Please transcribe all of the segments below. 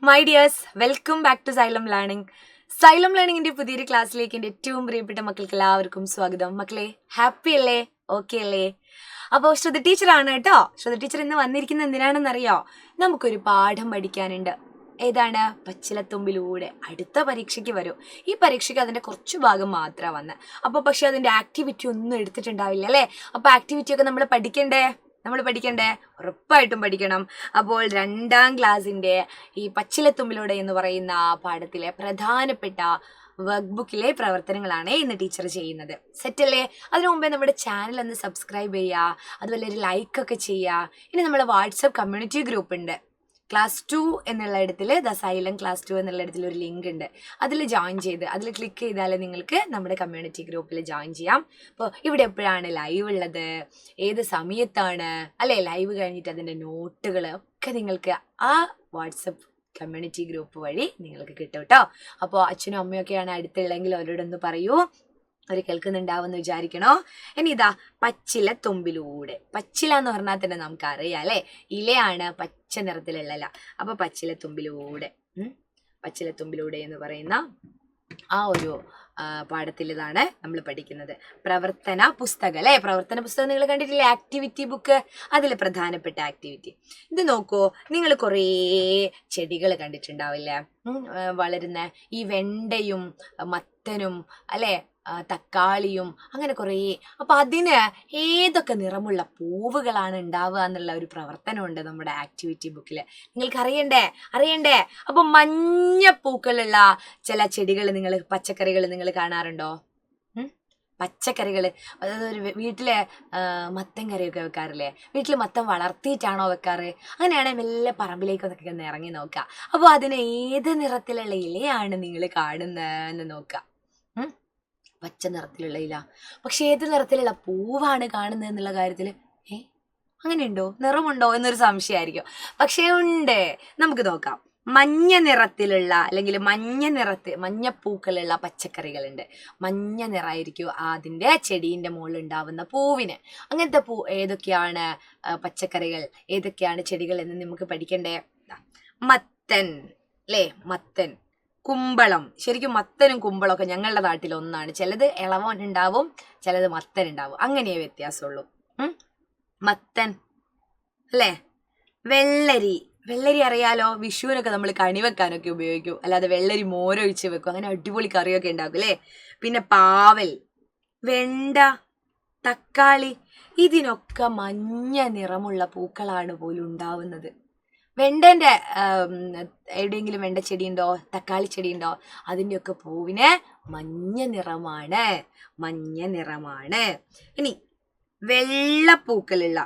My dears, welcome back to Xylem learning. Xylem ലേണിംഗിന്റെ പുതിയൊരു ക്ലാസ്സിലേക്ക് എൻ്റെ ഏറ്റവും പ്രിയപ്പെട്ട മക്കൾക്ക് എല്ലാവർക്കും സ്വാഗതം. മക്കളെ, ഹാപ്പി അല്ലേ? ഓക്കെ അല്ലേ? അപ്പോൾ ശ്രുതി ടീച്ചറാണ് കേട്ടോ. ശ്രുതി ടീച്ചർ ഇന്ന് വന്നിരിക്കുന്നത് എന്തിനാണെന്നറിയോ? നമുക്കൊരു പാഠം പഠിക്കാനുണ്ട്. ഏതാണ്? പച്ചിലത്തുമ്പിലൂടെ. അടുത്ത പരീക്ഷയ്ക്ക് വരും. ഈ പരീക്ഷയ്ക്ക് അതിൻ്റെ കുറച്ച് ഭാഗം മാത്രമാണ് വന്നത്. അപ്പോൾ പക്ഷെ അതിൻ്റെ ആക്ടിവിറ്റി ഒന്നും എടുത്തിട്ടുണ്ടാവില്ല അല്ലേ? അപ്പോൾ ആക്ടിവിറ്റിയൊക്കെ നമ്മൾ പഠിക്കണ്ടേ? ഉറപ്പായിട്ടും പഠിക്കണം. അപ്പോൾ 2ാം ക്ലാസ്സിൻ്റെ ഈ പച്ചിലത്തുമ്പിലൂടെ എന്ന് പറയുന്ന പാഠത്തിലെ പ്രധാനപ്പെട്ട വർക്ക് ബുക്കിലെ പ്രവർത്തനങ്ങളാണ് ഇന്ന് ടീച്ചർ ചെയ്യുന്നത്. സെറ്റല്ലേ? അതിനു മുമ്പേ നമ്മുടെ ചാനൽ ഒന്ന് സബ്സ്ക്രൈബ് ചെയ്യുക, അതുപോലെ ഒരു ലൈക്കൊക്കെ ചെയ്യുക. ഇനി നമ്മുടെ വാട്സപ്പ് കമ്മ്യൂണിറ്റി ഗ്രൂപ്പ് ഉണ്ട്. ക്ലാസ് 2 എന്നുള്ള ഇടത്തിൽ സൈലം ക്ലാസ് 2 എന്നുള്ള ഇടത്തിൽ ഒരു ലിങ്ക് ഉണ്ട്. അതിൽ ജോയിൻ ചെയ്ത് അതിൽ ക്ലിക്ക് ചെയ്താൽ നിങ്ങൾക്ക് നമ്മുടെ കമ്മ്യൂണിറ്റി ഗ്രൂപ്പിൽ ജോയിൻ ചെയ്യാം. അപ്പോൾ ഇവിടെ എപ്പോഴാണ് ലൈവ് ഉള്ളത്, ഏത് സമയത്താണ് അല്ലേ ലൈവ് കഴിഞ്ഞിട്ട് അതിൻ്റെ നോട്ടുകൾ ഒക്കെ നിങ്ങൾക്ക് ആ വാട്സപ്പ് കമ്മ്യൂണിറ്റി ഗ്രൂപ്പ് വഴി നിങ്ങൾക്ക് കിട്ടും കേട്ടോ. അപ്പോൾ അച്ഛനും അമ്മയൊക്കെയാണ് അടുത്തുള്ളെങ്കിൽ അവരോടൊന്ന് പറയൂ, അവർ കേൾക്കുന്നുണ്ടാവുമെന്ന് വിചാരിക്കണോ. ഇനി ഇതാ പച്ചില തുമ്പിലൂടെ. പച്ചില എന്ന് പറഞ്ഞാൽ തന്നെ നമുക്കറിയാം അല്ലേ, ഇലയാണ് പച്ച നിറത്തിലുള്ള ഇല. അപ്പൊ പച്ചിലത്തുമ്പിലൂടെ പച്ചിലത്തുമ്പിലൂടെ എന്ന് പറയുന്ന ആ ഒരു പാഠത്തിൽ ഇതാണ് നമ്മൾ പഠിക്കുന്നത്. പ്രവർത്തന പുസ്തകം അല്ലേ? പ്രവർത്തന പുസ്തകം നിങ്ങൾ കണ്ടിട്ടില്ലേ? Activity book. അതിൽ പ്രധാനപ്പെട്ട ആക്ടിവിറ്റി ഇത് നോക്കൂ. നിങ്ങൾ കുറേ ചെടികൾ കണ്ടിട്ടുണ്ടാവില്ലേ വളരുന്ന? ഈ വെണ്ടയും മത്തനും അല്ലേ, തക്കാളിയും, അങ്ങനെ കുറേ. അപ്പൊ അതിന് ഏതൊക്കെ നിറമുള്ള പൂവുകളാണ് ഉണ്ടാവുക എന്നുള്ള ഒരു പ്രവർത്തനമുണ്ട് നമ്മുടെ ആക്ടിവിറ്റി ബുക്കിൽ. നിങ്ങൾക്ക് അറിയണ്ടേ? അപ്പൊ മഞ്ഞ പൂക്കളുള്ള ചില ചെടികൾ, പച്ചക്കറികൾ നിങ്ങൾ കാണാറുണ്ടോ? പച്ചക്കറികൾ, അതായത് ഒരു വീട്ടിലെ മത്തൻ കറിയൊക്കെ വെക്കാറില്ലേ? വീട്ടിൽ മത്തൻ വളർത്തിയിട്ടാണോ വെക്കാറ്? അങ്ങനെയാണെങ്കിൽ മെല്ലെ പറമ്പിലേക്കൊക്കെ ഒന്ന് ഇറങ്ങി നോക്കുക. അപ്പോൾ അതിന് ഏത് നിറത്തിലുള്ള ഇലയാണ് നിങ്ങൾ കാണുന്നതെന്ന് നോക്കുക. പച്ച നിറത്തിലുള്ള ഇല. പക്ഷെ ഏത് നിറത്തിലുള്ള പൂവാണ് കാണുന്നത് എന്നുള്ള കാര്യത്തിൽ അങ്ങനെയുണ്ടോ, നിറമുണ്ടോ എന്നൊരു സംശയമായിരിക്കും. പക്ഷേ ഉണ്ട്. നമുക്ക് നോക്കാം. മഞ്ഞ നിറത്തിലുള്ള അല്ലെങ്കിൽ മഞ്ഞപ്പൂക്കളുള്ള പച്ചക്കറികളുണ്ട്. മഞ്ഞ നിറമായിരിക്കും അതിൻ്റെ ചെടീൻ്റെ മുകളിൽ ഉണ്ടാവുന്ന പൂവിന്. അങ്ങനത്തെ ഏതൊക്കെയാണ് പച്ചക്കറികൾ, ഏതൊക്കെയാണ് ചെടികൾ എന്ന് നമുക്ക് പഠിക്കണ്ടേ. മത്തൻ അല്ലേ, മത്തൻ. കുമ്പളം. ശരിക്കും മത്തനും കുമ്പളമൊക്കെ ഞങ്ങളുടെ നാട്ടിൽ ഒന്നാണ്. ചിലത് ഇളവൻ ഉണ്ടാവും, ചിലത് മത്തൻ ഉണ്ടാവും. അങ്ങനെയേ വ്യത്യാസമുള്ളൂ. മത്തൻ അല്ലേ. വെള്ളരി അറിയാലോ, വിഷുവിനൊക്കെ നമ്മൾ കണി വെക്കാനൊക്കെ ഉപയോഗിക്കും. അല്ലാതെ വെള്ളരി മോരൊഴിച്ച് വെക്കും, അങ്ങനെ അടിപൊളി കറിയൊക്കെ ഉണ്ടാക്കും അല്ലേ. പിന്നെ പാവൽ, വെണ്ട, തക്കാളി, ഇതിനൊക്കെ മഞ്ഞ നിറമുള്ള പൂക്കളാണ് പോലും ഉണ്ടാവുന്നത്. വെണ്ടേൻ്റെ എവിടെയെങ്കിലും വെണ്ട ചെടിയുണ്ടോ, തക്കാളി ചെടിയുണ്ടോ? അതിൻ്റെയൊക്കെ പൂവിന് മഞ്ഞ നിറമാണ്. ഇനി വെള്ളപ്പൂക്കളുള്ള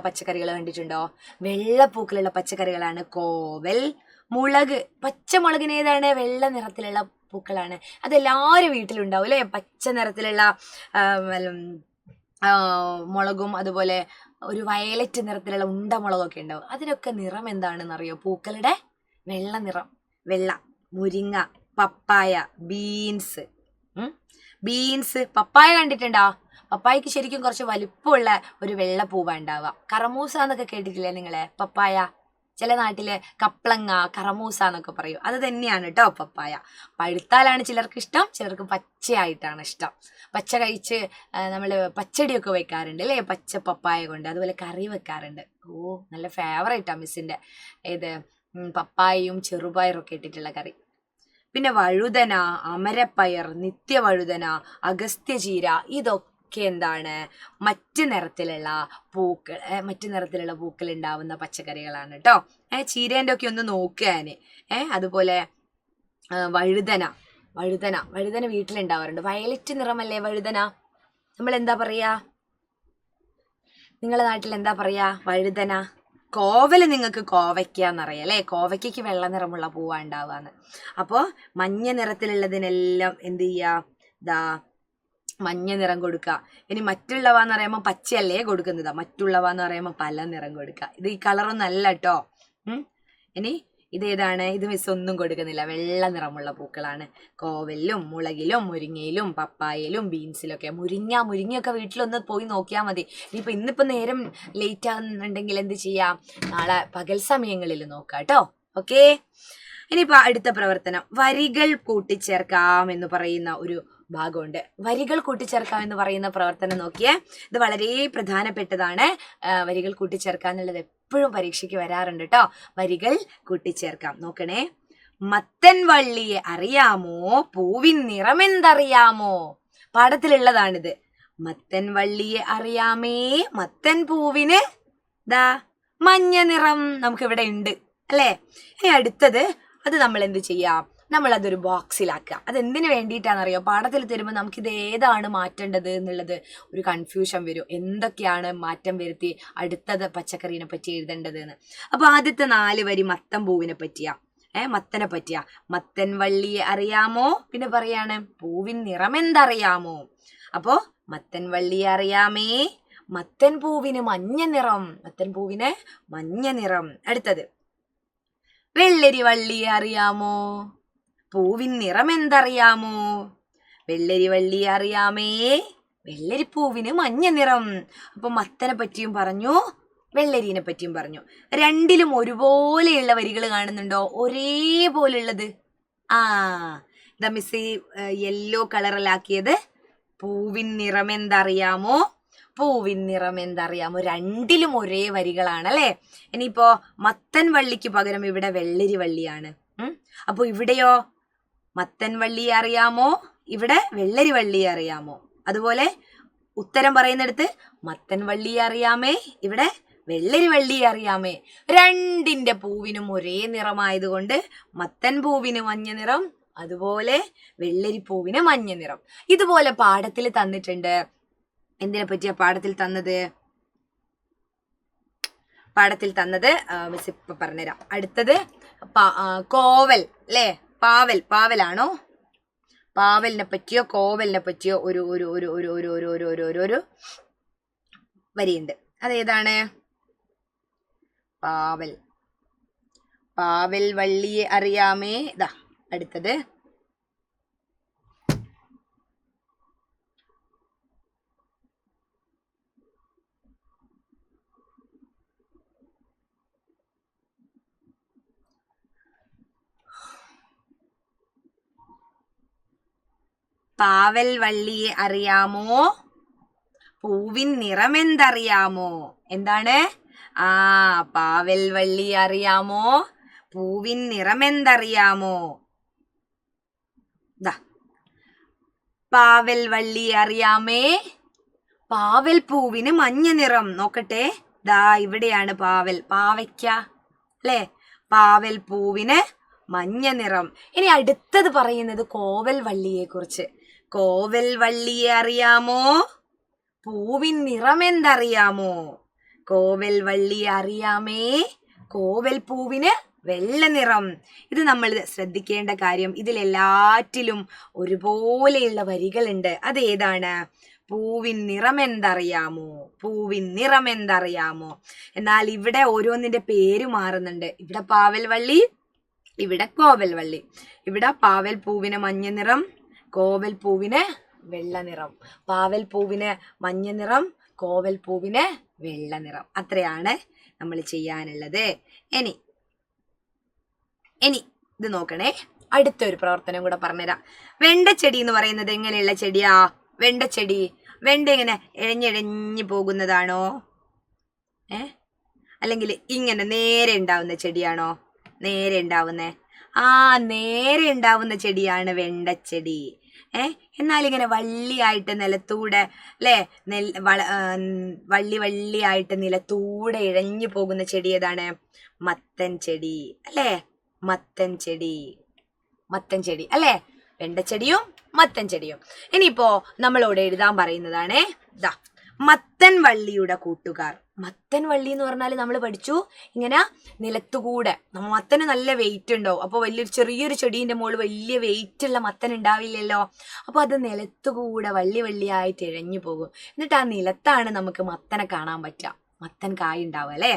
പച്ചക്കറികൾ കണ്ടിട്ടുണ്ടോ? വെള്ളപ്പൂക്കളുള്ള പച്ചക്കറികളാണ് കോവൽ, മുളക്. പച്ചമുളകിന് ഏതാണ്? വെള്ള നിറത്തിലുള്ള പൂക്കളാണ്. അതെല്ലാവരും വീട്ടിലുണ്ടാവും അല്ലേ? പച്ച നിറത്തിലുള്ള മുളകും അതുപോലെ ഒരു വയലറ്റ് നിറത്തിലുള്ള ഉണ്ടമുളകൊക്കെ ഉണ്ടാവും. അതിനൊക്കെ നിറം എന്താണെന്ന് അറിയോ? പൂക്കളുടെ വെള്ള നിറം. വെള്ള. മുരിങ്ങ, പപ്പായ, ബീൻസ്. പപ്പായ കണ്ടിട്ടുണ്ടോ? പപ്പായക്ക് ശരിക്കും കുറച്ച് വലിപ്പമുള്ള ഒരു വെള്ള പൂവ ഉണ്ടാവുക. കറമൂസ എന്നൊക്കെ കേട്ടിട്ടില്ലേ നിങ്ങളെ? പപ്പായ. ചില നാട്ടില് കപ്ലങ്ങ, കറമൂസ എന്നൊക്കെ പറയും. അത് തന്നെയാണ് കേട്ടോ പപ്പായ. പഴുത്താലാണ് ചിലർക്ക് ഇഷ്ടം, ചിലർക്ക് പച്ചയായിട്ടാണ് ഇഷ്ടം. പച്ച കഴിച്ച് നമ്മൾ പച്ചടിയൊക്കെ വെക്കാറുണ്ട് അല്ലേ, പച്ച പപ്പായ കൊണ്ട്. അതുപോലെ കറി വെക്കാറുണ്ട്. നല്ല ഫേവറേറ്റാണ് മിസ്സിൻ്റെ. ഏത്? പപ്പായയും ചെറുപയറും ഒക്കെ ഇട്ടിട്ടുള്ള കറി. പിന്നെ വഴുതന, അമരപ്പയർ, നിത്യവഴുതന, അഗസ്ത്യചീര, ഇതൊക്കെ എന്താണ്? മറ്റു നിറത്തിലുള്ള പൂക്കൾ ഉണ്ടാവുന്ന പച്ചക്കറികളാണ് കേട്ടോ. ചീരേൻ്റെ ഒക്കെ ഒന്ന് നോക്കുക. അതുപോലെ വഴുതന വീട്ടിലുണ്ടാവാറുണ്ട്. വയലറ്റ് നിറമല്ലേ വഴുതന? നമ്മൾ എന്താ പറയാ? നിങ്ങളുടെ നാട്ടിൽ എന്താ പറയാ? വഴുതന. കോവല് നിങ്ങൾക്ക് കോവയ്ക്ക എന്നറിയാം അല്ലേ? കോവയ്ക്കയ്ക്ക് വെള്ള നിറമുള്ള പൂവാണ് ഉണ്ടാവുകയെന്ന്. അപ്പോൾ മഞ്ഞ നിറത്തിലുള്ളതിനെല്ലാം എന്ത് ചെയ്യുക? മഞ്ഞ നിറം കൊടുക്കുക. ഇനി മറ്റുള്ളവ എന്ന് പറയുമ്പോൾ പച്ചയല്ലേ കൊടുക്കുന്നത്, മറ്റുള്ളവ എന്ന് പറയുമ്പോൾ പല നിറം കൊടുക്കുക. ഇത് ഈ കളറൊന്നും അല്ല കേട്ടോ. ഇനി ഇതേതാണ്? ഇത് മിസ് ഒന്നും കൊടുക്കുന്നില്ല, വെള്ള നിറമുള്ള പൂക്കളാണ്. കോവലിലും മുളകിലും മുരിങ്ങയിലും പപ്പായയിലും ബീൻസിലൊക്കെ. മുരിങ്ങയൊക്കെ വീട്ടിലൊന്ന് പോയി നോക്കിയാൽ മതി. ഇന്നിപ്പോ നേരം ലേറ്റ് ആകുന്നുണ്ടെങ്കിൽ എന്ത് ചെയ്യാം, നാളെ പകൽ സമയങ്ങളിൽ നോക്കാം കേട്ടോ. ഓക്കെ, ഇനിയിപ്പോ അടുത്ത പ്രവർത്തനം വരികൾ കൂട്ടിച്ചേർക്കാം എന്ന് പറയുന്ന ഒരു ഭാഗമുണ്ട്. വരികൾ കൂട്ടിച്ചേർക്കാം എന്ന് പറയുന്ന പ്രവർത്തനം നോക്കിയേ, ഇത് വളരെ പ്രധാനപ്പെട്ടതാണ്. വരികൾ കൂട്ടിച്ചേർക്കാം എന്നുള്ളത് എപ്പോഴും പരീക്ഷയ്ക്ക് വരാറുണ്ട് കേട്ടോ. വരികൾ കൂട്ടിച്ചേർക്കാം, നോക്കണേ. മത്തൻ വള്ളിയെ അറിയാമോ, പൂവിൻ നിറമെന്തറിയാമോ? പാഠത്തിലുള്ളതാണിത്. മത്തൻ വള്ളിയെ അറിയാമേ, മത്തൻ പൂവിന് മഞ്ഞ നിറം നമുക്കിവിടെ ഉണ്ട് അല്ലേ. ഇനി അടുത്തത്, അത് നമ്മൾ എന്ത് ചെയ്യാം, നമ്മൾ അതൊരു ബോക്സിലാക്കുക. അതെന്തിനു വേണ്ടിയിട്ടാണെന്നറിയോ? പാഠത്തിൽ തരുമ്പോൾ നമുക്കിത് ഏതാണ് മാറ്റേണ്ടത് എന്നുള്ളത് ഒരു കൺഫ്യൂഷൻ വരും. എന്തൊക്കെയാണ് മാറ്റം വരുത്തി അടുത്തത് പച്ചക്കറീനെ പറ്റി എഴുതേണ്ടത് എന്ന്. അപ്പൊ ആദ്യത്തെ 4 വരി മത്തൻ പൂവിനെ പറ്റിയാ, മത്തനെ പറ്റിയാ. മത്തൻ വള്ളിയെ അറിയാമോ, പിന്നെ പറയാണ് പൂവിൻ നിറം എന്തറിയാമോ. അപ്പോ മത്തൻ വള്ളിയെ അറിയാമേ, മത്തൻ പൂവിന് മഞ്ഞ നിറം, മത്തൻ പൂവിന് മഞ്ഞ നിറം. അടുത്തത്, വെള്ളരി വള്ളിയെ അറിയാമോ, പൂവിൻ നിറം എന്തറിയാമോ. വെള്ളരി വള്ളിയെ അറിയാമേ, വെള്ളരിപ്പൂവിന് മഞ്ഞ നിറം. അപ്പൊ മത്തനെ പറ്റിയും പറഞ്ഞു, വെള്ളരീനെ പറ്റിയും പറഞ്ഞു. രണ്ടിലും ഒരുപോലെയുള്ള വരികൾ കാണുന്നുണ്ടോ? ഒരേപോലുള്ളത്. ഇതാ മിസ് യെല്ലോ കളറിലാക്കിയത്. പൂവിൻ നിറം എന്തറിയാമോ, പൂവിൻ നിറം എന്തറിയാമോ. രണ്ടിലും ഒരേ വരികളാണ് അല്ലെ. ഇനിയിപ്പോ മത്തൻ വള്ളിക്ക് പകരം ഇവിടെ വെള്ളരി വള്ളിയാണ്. അപ്പൊ ഇവിടെയോ മത്തൻ വള്ളിയെ അറിയാമോ, ഇവിടെ വെള്ളരി വള്ളിയെ അറിയാമോ. അതുപോലെ ഉത്തരം പറയുന്നിടത്ത് മത്തൻ വള്ളിയെ അറിയാമേ, ഇവിടെ വെള്ളരി വള്ളിയെ അറിയാമേ. രണ്ടിന്റെ പൂവിനും ഒരേ നിറമായതുകൊണ്ട് മത്തൻ പൂവിന് മഞ്ഞ നിറം, അതുപോലെ വെള്ളരി പൂവിന് മഞ്ഞ നിറം. ഇതുപോലെ പാഠത്തിൽ തന്നിട്ടുണ്ട്. എന്തിനെ പറ്റിയാ പാഠത്തിൽ തന്നത്? പാഠത്തിൽ തന്നത് മിസ് ഇപ്പൊ പറഞ്ഞുതരാം. അടുത്തത് കോവൽ അല്ലേ, പാവലാണോ? പാവലിനെ പറ്റിയോ കോവലിനെ പറ്റിയോ ഒരു ഒരു ഒരു ഒരു ഒരു ഒരു ഒരു ഒരു ഒരു ഒരു വരിയുണ്ട്. അതേതാണ്? പാവൽ വള്ളിയെ അറിയാമേ. ഇതാ അടുത്തത്, പാവൽ വള്ളിയെ അറിയാമോ, പൂവിൻ നിറം എന്തറിയാമോ. എന്താണ്? പാവൽ വള്ളിയെ അറിയാമോ, പൂവിൻ നിറം എന്തറിയാമോ. പാവൽ വള്ളിയെ അറിയാമേ, പാവൽ പൂവിന് മഞ്ഞ നിറം. നോക്കട്ടെ, ഇവിടെയാണ് പാവൽ, പാവയ്ക്ക അല്ലേ. പാവൽ പൂവിന് മഞ്ഞ നിറം. ഇനി അടുത്തത് പറയുന്നത് കോവൽ വള്ളിയെ കുറിച്ച്. കോവൽ വള്ളിയെ അറിയാമോ, പൂവിൻ നിറം എന്തറിയാമോ. കോവൽ വള്ളിയെ അറിയാമേ, കോവൽ പൂവിന് വെള്ള നിറം. ഇത് നമ്മൾ ശ്രദ്ധിക്കേണ്ട കാര്യം, ഇതിലെല്ലാറ്റിലും ഒരുപോലെയുള്ള വരികളുണ്ട്. അതേതാണ്? പൂവിൻ നിറം എന്തറിയാമോ, പൂവിൻ നിറം എന്തറിയാമോ. എന്നാൽ ഇവിടെ ഓരോന്നിന്റെ പേര് മാറുന്നുണ്ട്. ഇവിടെ പാവൽ വള്ളി, ഇവിടെ കോവൽ വള്ളി. ഇവിടെ പാവൽ പൂവിന് മഞ്ഞ നിറം, കോവൽ പൂവിന് വെള്ള നിറം. പാവൽ പൂവിന് മഞ്ഞ നിറം, കോവൽ പൂവിന് വെള്ള നിറം. അത്രയാണ് നമ്മൾ ചെയ്യാനുള്ളത്. ഇനി ഇത് നോക്കണേ, അടുത്തൊരു പ്രവർത്തനം കൂടെ പറഞ്ഞുതരാം. വെണ്ടച്ചെടി എന്ന് പറയുന്നത് എങ്ങനെയുള്ള ചെടിയാ? വെണ്ടച്ചെടി, വെണ്ട ഇങ്ങനെ ഇഴഞ്ഞിഴഞ്ഞു പോകുന്നതാണോ, അല്ലെങ്കിൽ ഇങ്ങനെ നേരെ ഉണ്ടാവുന്ന ചെടിയാണോ? നേരെ ഉണ്ടാവുന്നേ. നേരെ ഉണ്ടാവുന്ന ചെടിയാണ് വെണ്ടച്ചെടി. എന്നാൽ ഇങ്ങനെ വള്ളിയായിട്ട് നിലത്തൂടെ അല്ലേ, വള്ളിയായിട്ട് നിലത്തൂടെ ഇഴഞ്ഞു പോകുന്ന ചെടി ഏതാണ്? മത്തൻ ചെടി അല്ലേ. മത്തൻ ചെടി അല്ലേ. വെണ്ടച്ചെടിയും മത്തൻ ചെടിയും. ഇനിയിപ്പോ നമ്മളോട് എഴുതാൻ പറയുന്നതാണ് മത്തൻ വള്ളിയുടെ കൂട്ടുകാർ. മത്തൻ വള്ളി എന്ന് പറഞ്ഞാൽ നമ്മൾ പഠിച്ചു, ഇങ്ങനെ നിലത്തുകൂടെ. മത്തന് നല്ല വെയിറ്റ് ഉണ്ടാവും. അപ്പോൾ ചെറിയൊരു ചെടീന്റെ മുകളിൽ വലിയ വെയിറ്റ് ഉള്ള മത്തൻ ഉണ്ടാവില്ലല്ലോ. അപ്പോൾ അത് നിലത്തുകൂടെ വള്ളിയായിട്ട് ഇഴഞ്ഞു പോകും. എന്നിട്ട് ആ നിലത്താണ് നമുക്ക് മത്തനെ കാണാൻ പറ്റുക മത്തൻ കായ് ഉണ്ടാവും അല്ലേ.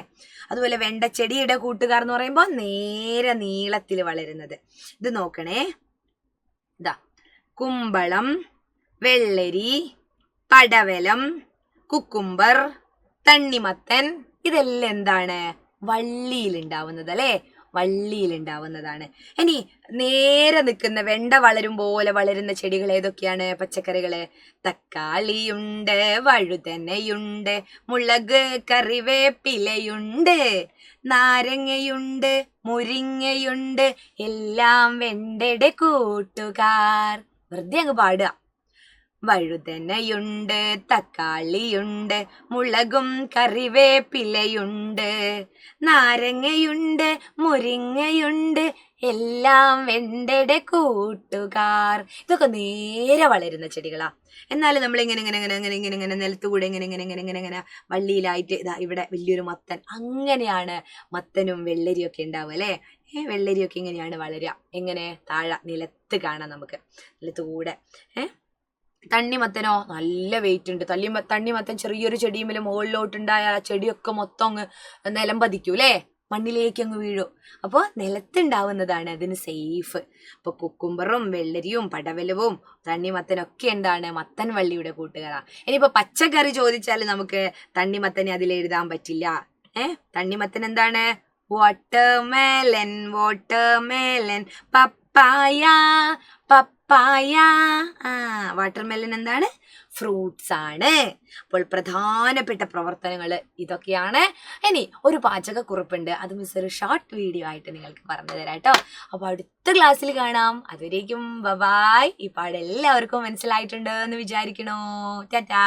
അതുപോലെ വെണ്ടച്ചെടിയുടെ കൂട്ടുകാർ എന്ന് പറയുമ്പോൾ നേരെ നീളത്തിൽ വളരുന്നത്. ഇത് നോക്കണേ, ഇതാ കുമ്പളം, വെള്ളരി, പടവലം, കുക്കുംബർ, തണ്ണിമത്തൻ, ഇതെല്ലാം എന്താണ്? വള്ളിയിലുണ്ടാവുന്നത് അല്ലേ, വള്ളിയിലുണ്ടാവുന്നതാണ്. ഇനി നേരെ നിൽക്കുന്ന വെണ്ട വളരും പോലെ വളരുന്ന ചെടികൾ ഏതൊക്കെയാണ്? പച്ചക്കറികള് തക്കാളിയുണ്ട്, വഴുതനയുണ്ട്, മുളക്, കറിവേപ്പിലയുണ്ട്, നാരങ്ങയുണ്ട്, മുരിങ്ങയുണ്ട്, എല്ലാം വെണ്ടയുടെ കൂട്ടുകാർ. വെറുതെ അങ്ങ് പാടുക. വഴുതനയുണ്ട്, തക്കാളിയുണ്ട്, മുളകും കറിവേപ്പിലയുണ്ട്, നാരങ്ങയുണ്ട്, മുരിങ്ങയുണ്ട്, എല്ലാം വെണ്ടയുടെ കൂട്ടുകാർ. ഇതൊക്കെ നേരെ വളരുന്ന ചെടികളാ. എന്നാലും നമ്മൾ ഇങ്ങനെ ഇങ്ങനെ ഇങ്ങനെ ഇങ്ങനെ ഇങ്ങനെ ഇങ്ങനെ നിലത്തുകൂടെ ഇങ്ങനെ ഇങ്ങനെ ഇങ്ങനെ ഇങ്ങനെ ഇങ്ങനെ വള്ളിയിലായിട്ട് ഇതാ ഇവിടെ വലിയൊരു മത്തൻ. അങ്ങനെയാണ് മത്തനും വെള്ളരിയൊക്കെ ഉണ്ടാവുക അല്ലേ. വെള്ളരിയൊക്കെ ഇങ്ങനെയാണ് വളരുക. എങ്ങനെ? താഴെ നിലത്ത് കാണാം നമുക്ക്, നിലത്തുകൂടെ. തണ്ണിമത്തനോ നല്ല വെയിറ്റ് ഉണ്ട്. തണ്ണിമത്തൻ ചെറിയൊരു ചെടിയുമില്ല മുകളിലോട്ടുണ്ടായാൽ ആ ചെടിയൊക്കെ മൊത്തം അങ്ങ് നിലം പതിക്കും അല്ലേ, മണ്ണിലേക്ക് അങ്ങ് വീഴും. അപ്പോൾ നിലത്തുണ്ടാവുന്നതാണ് അതിന് സേഫ്. അപ്പോൾ കുക്കുംബറും വെള്ളരിയും പടവലവും തണ്ണിമത്തനൊക്കെ എന്താണ്? മത്തൻ വള്ളിയുടെ കൂട്ടുകാരാ. ഇനിയിപ്പോൾ പച്ചക്കറി ചോദിച്ചാൽ നമുക്ക് തണ്ണിമത്തനെ അതിലെഴുതാൻ പറ്റില്ല. തണ്ണിമത്തൻ എന്താണ്? വാട്ടർമെലൻ, വാട്ടർമെലൻ, പപ്പായ, പപ്പായ. വാട്ടർമെലൻ എന്താണ്? ഫ്രൂട്ട്സ് ആണ്. അപ്പോൾ പ്രധാനപ്പെട്ട പ്രവർത്തനങ്ങൾ ഇതൊക്കെയാണ്. ഇനി ഒരു പാചകക്കുറിപ്പുണ്ട്, അത് മിസ് ഒരു ഷോർട്ട് വീഡിയോ ആയിട്ട് നിങ്ങൾക്ക് പറഞ്ഞു തരാം കേട്ടോ. അപ്പോൾ അടുത്ത ക്ലാസ്സിൽ കാണാം. അതുവരേക്കും ബൈ. ഈ പാഠം എല്ലാവർക്കും മനസ്സിലായിട്ടുണ്ട് എന്ന് വിചാരിക്കണോ. ടാറ്റാ.